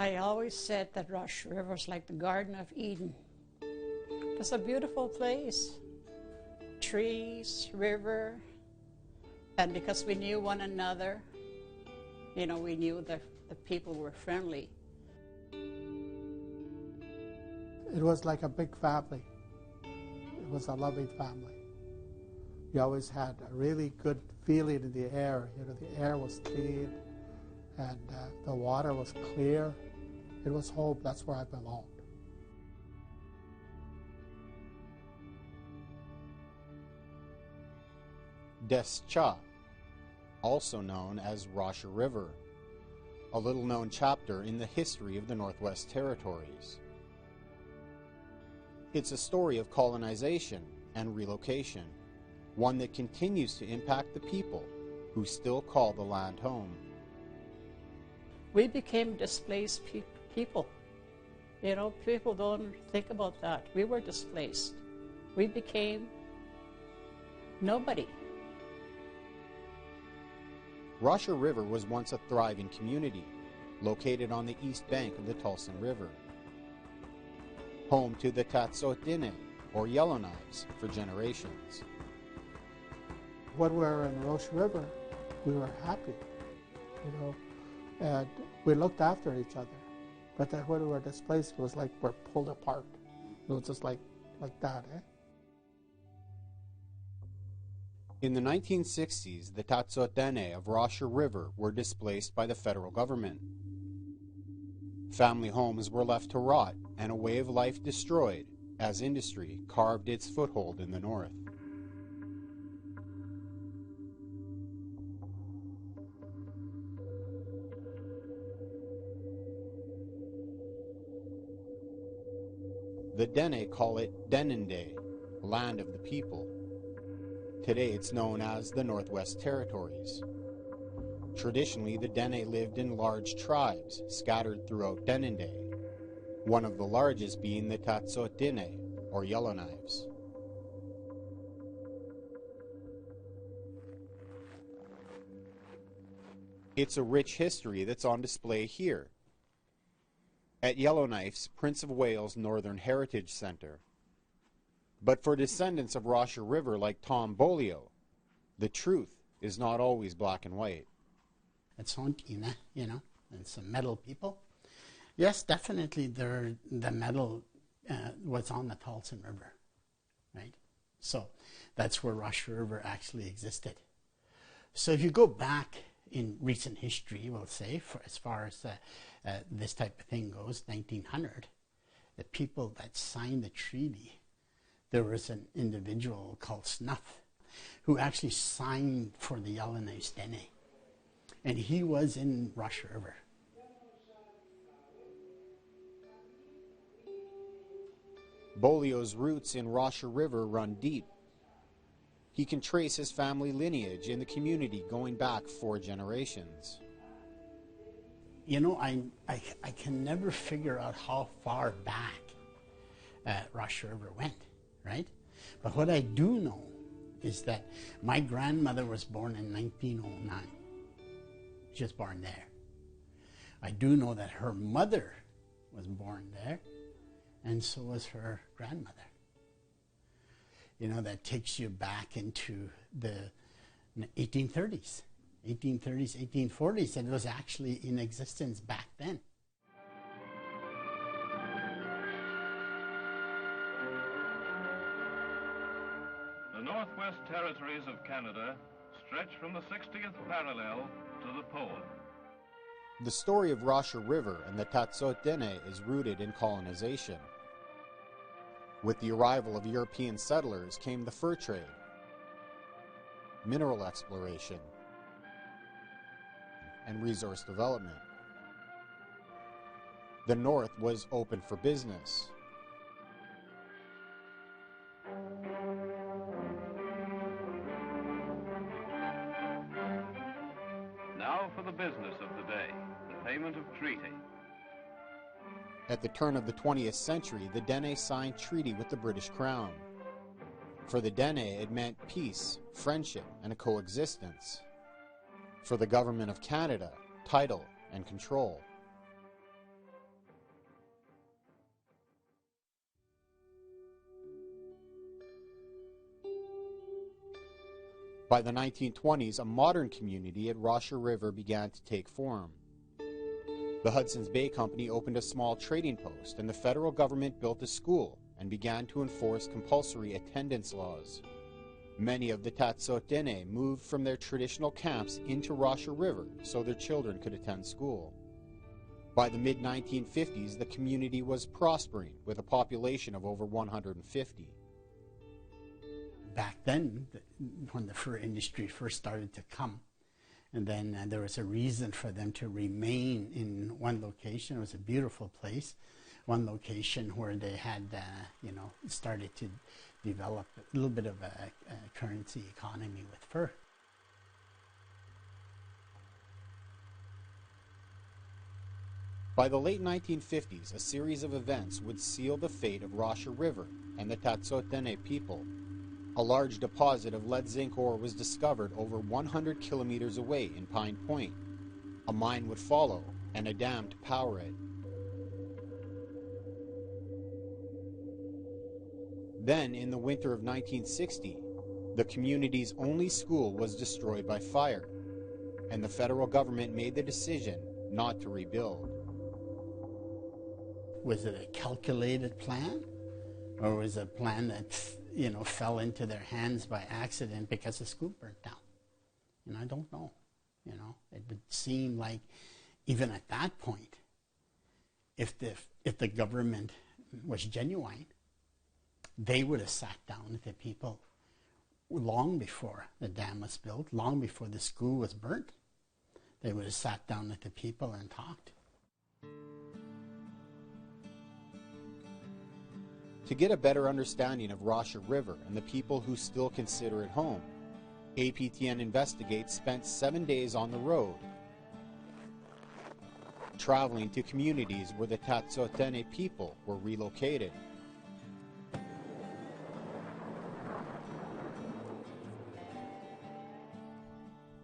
I always said that Roche River is like the Garden of Eden. It's a beautiful place. Trees, river, and because we knew one another, you know, we knew that the people were friendly. It was like a big family. It was a loving family. You always had a really good feeling in the air. You know, the air was clean, and the water was clear. It was home. That's where I belonged. N.W.T, also known as Rocher River, a little-known chapter in the history of the Northwest Territories. It's a story of colonization and relocation, one that continues to impact the people who still call the land home. We became displaced people. You know, people don't think about that. We were displaced. We became nobody. Rocher River was once a thriving community, located on the east bank of the Taltson River. Home to the Tatso Dene, or Yellowknives, for generations. When we were in Roche River, we were happy, you know, and we looked after each other. But then when we were displaced, it was like we're pulled apart. It was just like that, eh? In the 1960s, the Tatso Dene of Rocher River were displaced by the federal government. Family homes were left to rot and a way of life destroyed as industry carved its foothold in the north. The Dene call it Dene, land of the people. Today it's known as the Northwest Territories. Traditionally, the Dene lived in large tribes scattered throughout Dene, one of the largest being the Tatso Dene, or Yellowknives. It's a rich history that's on display here at Yellowknives Prince of Wales Northern Heritage Centre. But for descendants of Rocher River like Tom Bolio, the truth is not always black and white. It's on Dene, you know, and some metal people. Yes, definitely the metal was on the Taltson River, right? So that's where Rocher River actually existed. So if you go back in recent history, we'll say, for as far as this type of thing goes, 1900, the people that signed the treaty, there was an individual called Snuff who actually signed for the Yellowknives Dene. And he was in Rocher River. Bolio's roots in Rocher River run deep. He can trace his family lineage in the community going back 4 generations. You know, I can never figure out how far back Rocher River went, right? But what I do know is that my grandmother was born in 1909. She was born there. I do know that her mother was born there, and so was her grandmother. You know, that takes you back into the 1830s, 1840s, and it was actually in existence back then. The Northwest Territories of Canada stretch from the 60th parallel to the pole. The story of Rocher River and the Tatso Dene is rooted in colonization. With the arrival of European settlers came the fur trade, mineral exploration, and resource development. The North was open for business. Now for the business of the day, the payment of treaty. At the turn of the 20th century, the Dene signed treaty with the British Crown. For the Dene, it meant peace, friendship, and a coexistence. For the Government of Canada, title and control. By the 1920s, a modern community at Rocher River began to take form. The Hudson's Bay Company opened a small trading post, and the federal government built a school and began to enforce compulsory attendance laws. Many of the Tatso Dene moved from their traditional camps into Rocher River so their children could attend school. By the mid-1950s, the community was prospering with a population of over 150. Back then, when the fur industry first started to come, and then there was a reason for them to remain in one location. It was a beautiful place, one location where they had, started to develop a little bit of a currency economy with fur. By the late 1950s, a series of events would seal the fate of Rocher River and the Tatso Dene people. A large deposit of lead zinc ore was discovered over 100 kilometers away in Pine Point. A mine would follow, and a dam to power it. Then, in the winter of 1960, the community's only school was destroyed by fire, and the federal government made the decision not to rebuild. Was it a calculated plan, or was it a plan that fell into their hands by accident because the school burnt down? I don't know. It would seem like even at that point, if the government was genuine, they would have sat down with the people long before the dam was built, long before the school was burnt. They would have sat down with the people and talked. To get a better understanding of Rocher River and the people who still consider it home, APTN Investigates spent 7 days on the road, traveling to communities where the Tatso Dene people were relocated.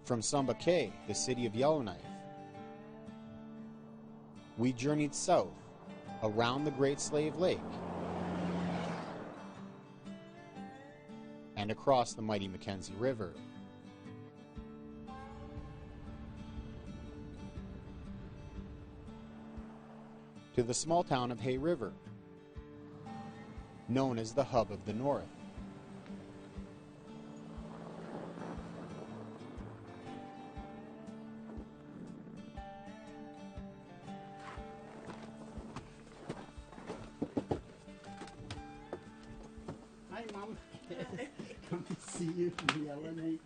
From Sambake, the city of Yellowknife, we journeyed south, around the Great Slave Lake, and across the mighty Mackenzie River. To the small town of Hay River, known as the hub of the North. Hi, Mom. Come to see you from Yellowknife.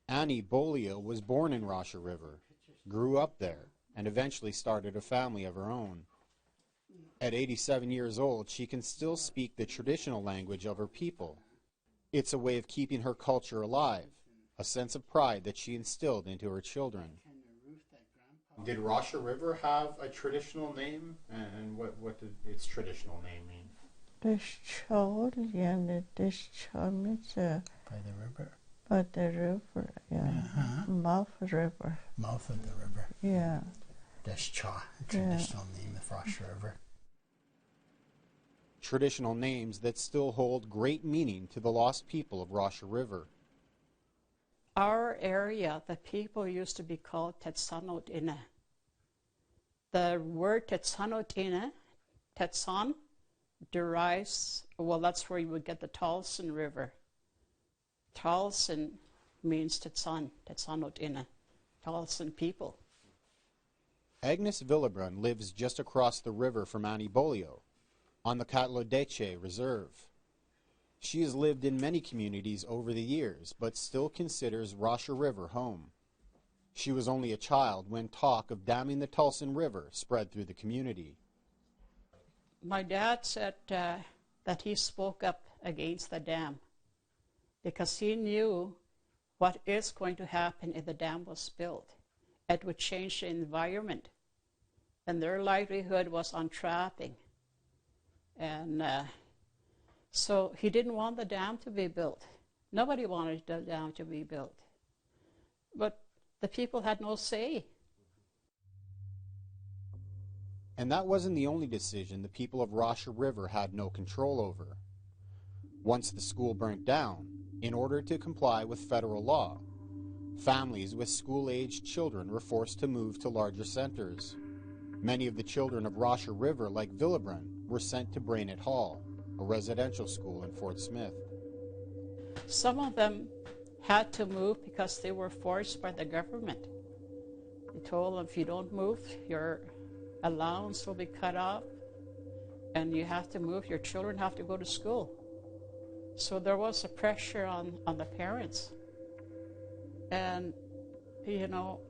Annie Bolio was born in Rocher River, grew up there, and eventually started a family of her own. At 87 years old, she can still speak the traditional language of her people. It's a way of keeping her culture alive, a sense of pride that she instilled into her children. Did Rocher River have a traditional name, and what did its traditional name mean? By the river? By the river, yeah. Mouth River. Mouth of the river. Yeah. Descha, the traditional name of Rocher River. Traditional names that still hold great meaning to the lost people of Rocher River. Our area, the people used to be called Dene. The word Dene, Tatson, derives, that's where you would get the Taltson River. Taltson means Dene, Taltson people. Agnes Villebrun lives just across the river from Annie Bolio, on the N.W.T Reserve. She has lived in many communities over the years, but still considers Rocher River home. She was only a child when talk of damming the Taltson River spread through the community. My dad said that he spoke up against the dam because he knew what is going to happen if the dam was built. It would change the environment, and their livelihood was on trapping. And so he didn't want the dam to be built. Nobody wanted the dam to be built. But the people had no say. And that wasn't the only decision the people of Rocher River had no control over. Once the school burnt down, in order to comply with federal law, families with school-aged children were forced to move to larger centers. Many of the children of Rocher River, like Villebrun, were sent to Brainerd Hall, a residential school in Fort Smith. Some of them had to move because they were forced by the government. They told them, if you don't move, your allowance will be cut off, and you have to move. Your children have to go to school. So there was a pressure on the parents. And, you know,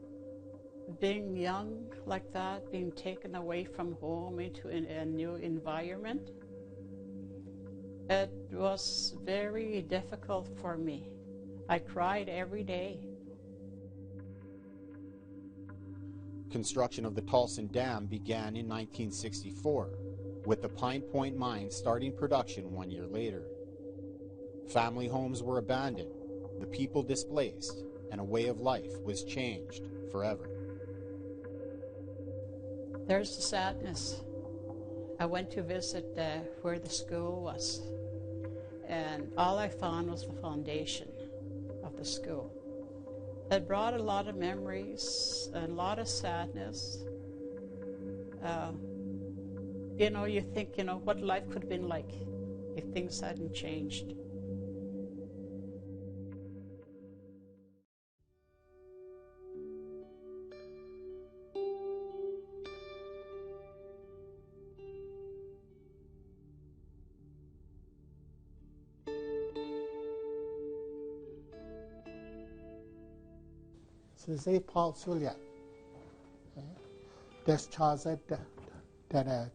being young like that, being taken away from home into a new environment, it was very difficult for me. I cried every day. Construction of the Taltson Dam began in 1964, with the Pine Point mine starting production 1 year later. Family homes were abandoned, the people displaced, and a way of life was changed forever. There's the sadness. I went to visit where the school was, and all I found was the foundation of the school. It brought a lot of memories, a lot of sadness. You know, you think, you know, what life could have been like if things hadn't changed. Say Paul Sulia, discharged Dene.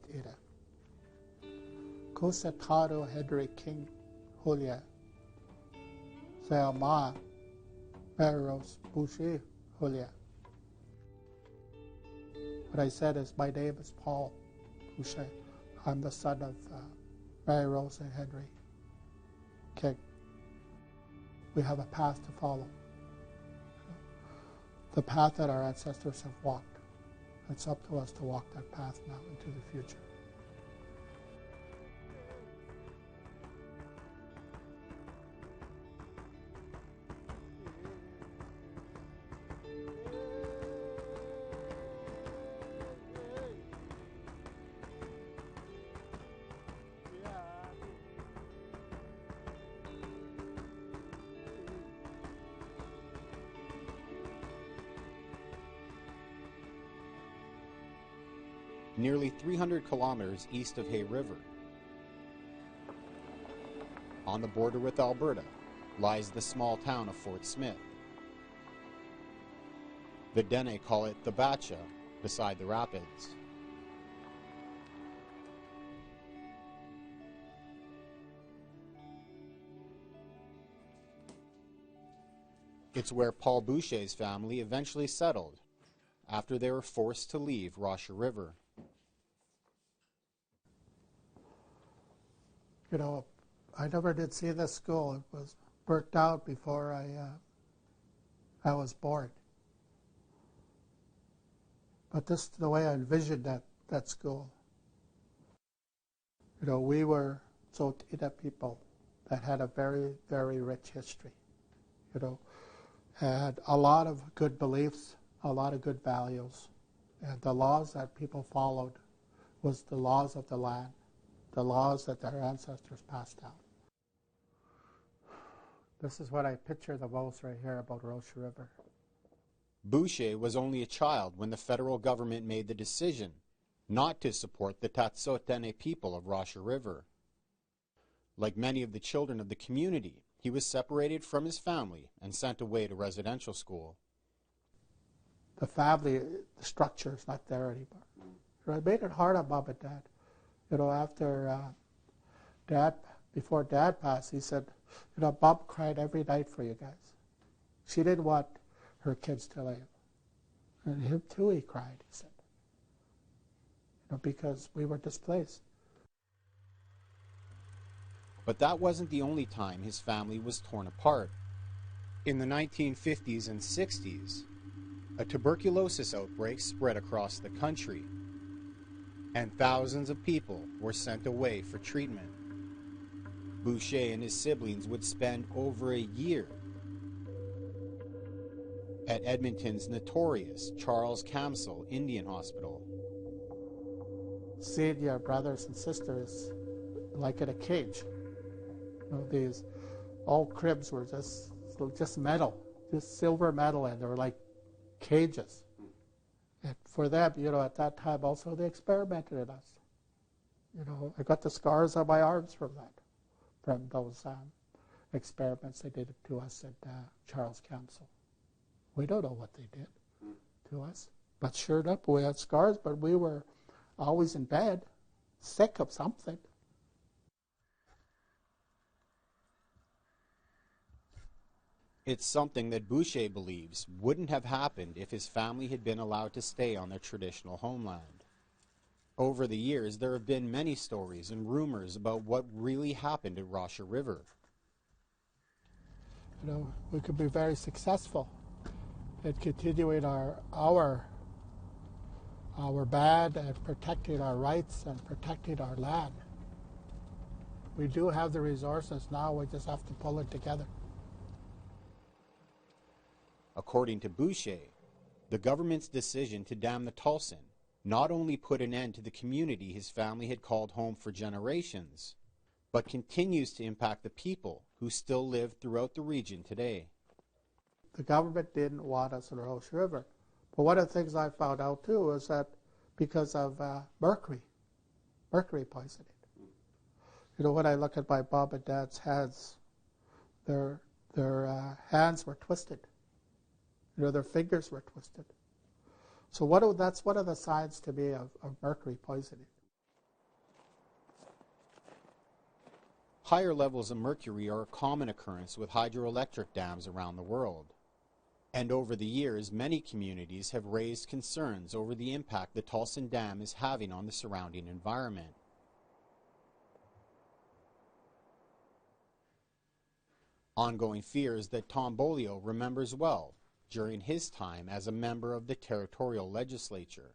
Kusataro Hedrick King Julia, Selma Barros Boucher Julia. What I said is, my name is Paul Boucher. I'm the son of Mary Rose and Henry King. We have a path to follow. The path that our ancestors have walked. It's up to us to walk that path now into the future. Nearly 300 kilometers east of Hay River, on the border with Alberta, lies the small town of Fort Smith. The Dene call it the Bacha, beside the rapids. It's where Paul Boucher's family eventually settled after they were forced to leave Rocher River. You know, I never did see this school. It was burnt out before I was born. But this is the way I envisioned that school. You know, we were Dene people that had a very, very rich history. You know, had a lot of good beliefs, a lot of good values. And the laws that people followed was the laws of the land, the laws that their ancestors passed down. This is what I picture the most right here about Roche River. Boucher was only a child when the federal government made the decision not to support the Tatso Dene people of Rocher River. Like many of the children of the community, he was separated from his family and sent away to residential school. The family, the structure is not there anymore. So it made it hard on Mom and Dad. You know, after before Dad passed, he said, you know, Mom cried every night for you guys. She didn't want her kids to live. And him too, he cried, he said. You know, because we were displaced. But that wasn't the only time his family was torn apart. In the 1950s and 60s, a tuberculosis outbreak spread across the country, and thousands of people were sent away for treatment. Boucher and his siblings would spend over a year at Edmonton's notorious Charles Camsell Indian Hospital. Seeing your brothers and sisters like in a cage. You know, these old cribs were just metal, just silver metal, and they were like cages. And for them, you know, at that time also they experimented on us. You know, I got the scars on my arms from that, from those experiments they did to us at Charles Camsell. We don't know what they did to us. But sure enough, we had scars, but we were always in bed, sick of something. It's something that Boucher believes wouldn't have happened if his family had been allowed to stay on their traditional homeland. Over the years, there have been many stories and rumors about what really happened at Rocher River. You know, we could be very successful in continuing our band and protecting our rights and protecting our land. We do have the resources now, we just have to pull it together. According to Boucher, the government's decision to dam the Taltson not only put an end to the community his family had called home for generations, but continues to impact the people who still live throughout the region today. The government didn't want us in the Roche River. But one of the things I found out too is that because of mercury poisoning. You know, when I look at my mom and dad's hands, their hands were twisted. You know, their fingers were twisted. So that's one of the signs to me of mercury poisoning. Higher levels of mercury are a common occurrence with hydroelectric dams around the world. And over the years, many communities have raised concerns over the impact the Taltson Dam is having on the surrounding environment. Ongoing fears that Tom Beaulieu remembers well during his time as a member of the territorial legislature.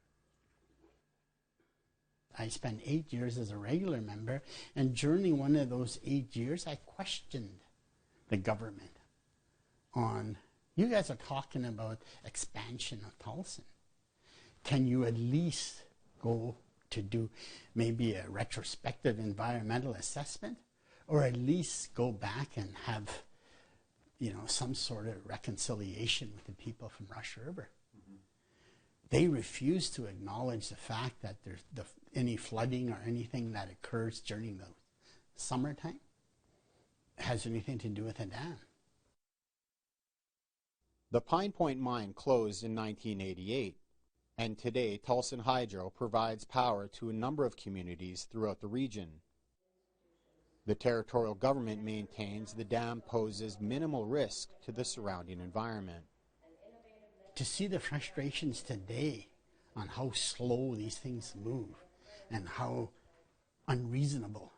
I spent 8 years as a regular member, and during one of those 8 years, I questioned the government on, you guys are talking about expansion of Taltson. Can you at least go to do maybe a retrospective environmental assessment, or at least go back and have, you know, some sort of reconciliation with the people from Rocher River? Mm-hmm. They refuse to acknowledge the fact that there's any flooding or anything that occurs during the summertime has anything to do with a dam. The Pine Point mine closed in 1988, and today Taltson Hydro provides power to a number of communities throughout the region. The territorial government maintains the dam poses minimal risk to the surrounding environment. To see the frustrations today on how slow these things move and how unreasonable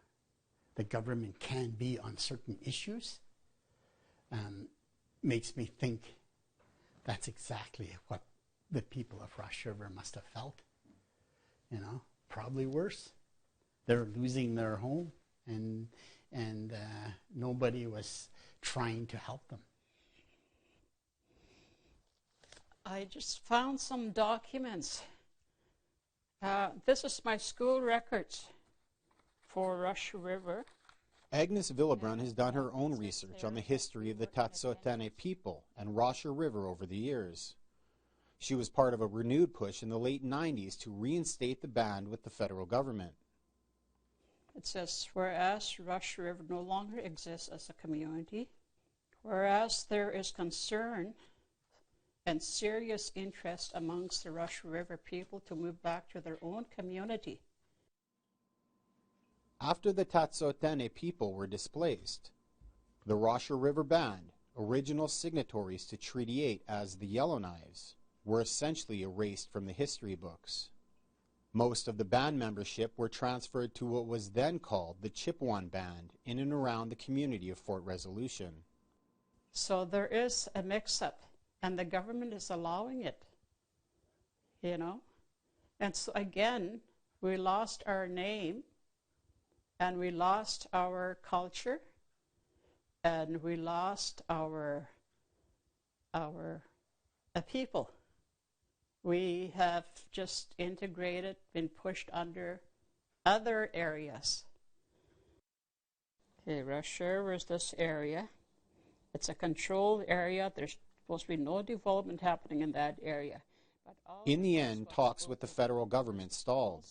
the government can be on certain issues makes me think that's exactly what the people of Roche River must have felt. You know, probably worse. They're losing their home, and nobody was trying to help them. I just found some documents. This is my school records for Rocher River. Agnes Villebrun has done her own research on the history of the Tatso Dene people and Rocher River over the years. She was part of a renewed push in the late 90s to reinstate the band with the federal government. It says, whereas Rocher River no longer exists as a community, whereas there is concern and serious interest amongst the Rocher River people to move back to their own community. After the Tatso Dene people were displaced, the Rocher River Band, original signatories to Treaty 8 as the Yellowknives, were essentially erased from the history books. Most of the band membership were transferred to what was then called the Chippewan Band in and around the community of Fort Resolution. So there is a mix-up, and the government is allowing it, you know. And so again, we lost our name And we lost our culture, and we lost our people. We have just integrated, been pushed under other areas. Okay, Rocher River is this area. It's a controlled area. There's supposed to be no development happening in that area. In the end, talks with the federal government stalled.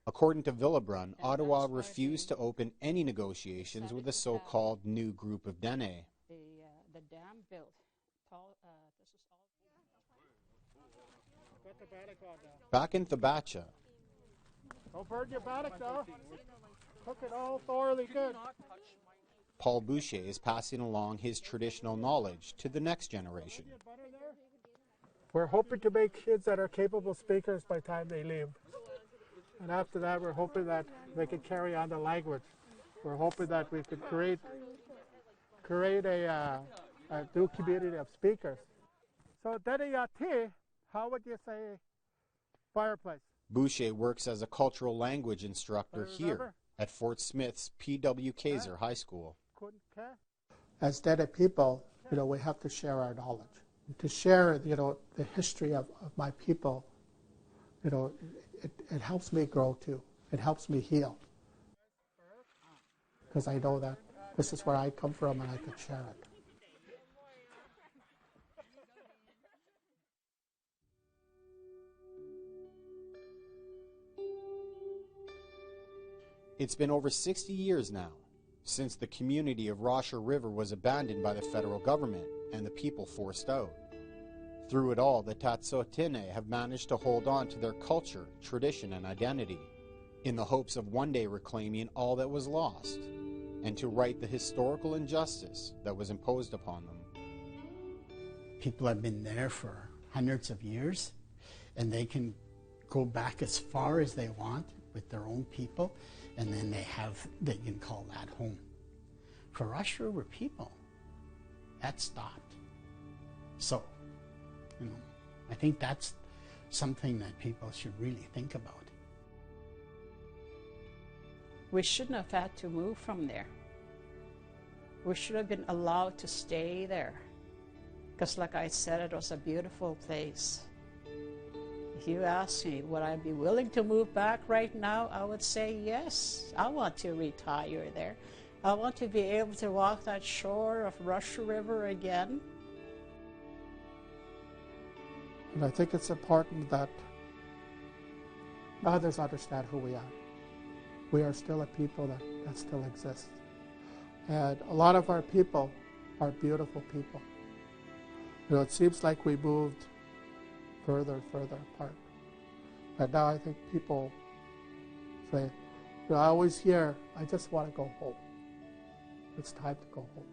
According to Villebrun, Ottawa refused to open any negotiations with the so-called new group of Dene. The dam built. Back in Thabacha, Don't burn your paddock, though. Cook it all thoroughly good. Paul Boucher is passing along his traditional knowledge to the next generation. We're hoping to make kids that are capable speakers by the time they leave. And after that, we're hoping that they can carry on the language. We're hoping that we could create a new community of speakers. So N.W.T, how would you say fireplace? Boucher works as a cultural language instructor here at Fort Smith's P.W. Kaiser High School. As Dene people, we have to share our knowledge. To share, the history of my people, it helps me grow too. It helps me heal. Because I know that this is where I come from and I could share it. It's been over 60 years now since the community of Rocher River was abandoned by the federal government and the people forced out. Through it all, the Tatso have managed to hold on to their culture, tradition, and identity in the hopes of one day reclaiming all that was lost and to right the historical injustice that was imposed upon them. People have been there for hundreds of years, and they can go back as far as they want with their own people, and then they can call that home. For Rocher River people, that stopped. So, I think that's something that people should really think about. We shouldn't have had to move from there. We should have been allowed to stay there. Because like I said, it was a beautiful place. If you ask me, would I be willing to move back right now? I would say yes. I want to retire there. I want to be able to walk that shore of Rocher River again. And I think it's important that others understand who we are. We are still a people that still exists. And a lot of our people are beautiful people. It seems like we moved further and further apart. But now I think people say, I always hear, I just want to go home. It's time to go home.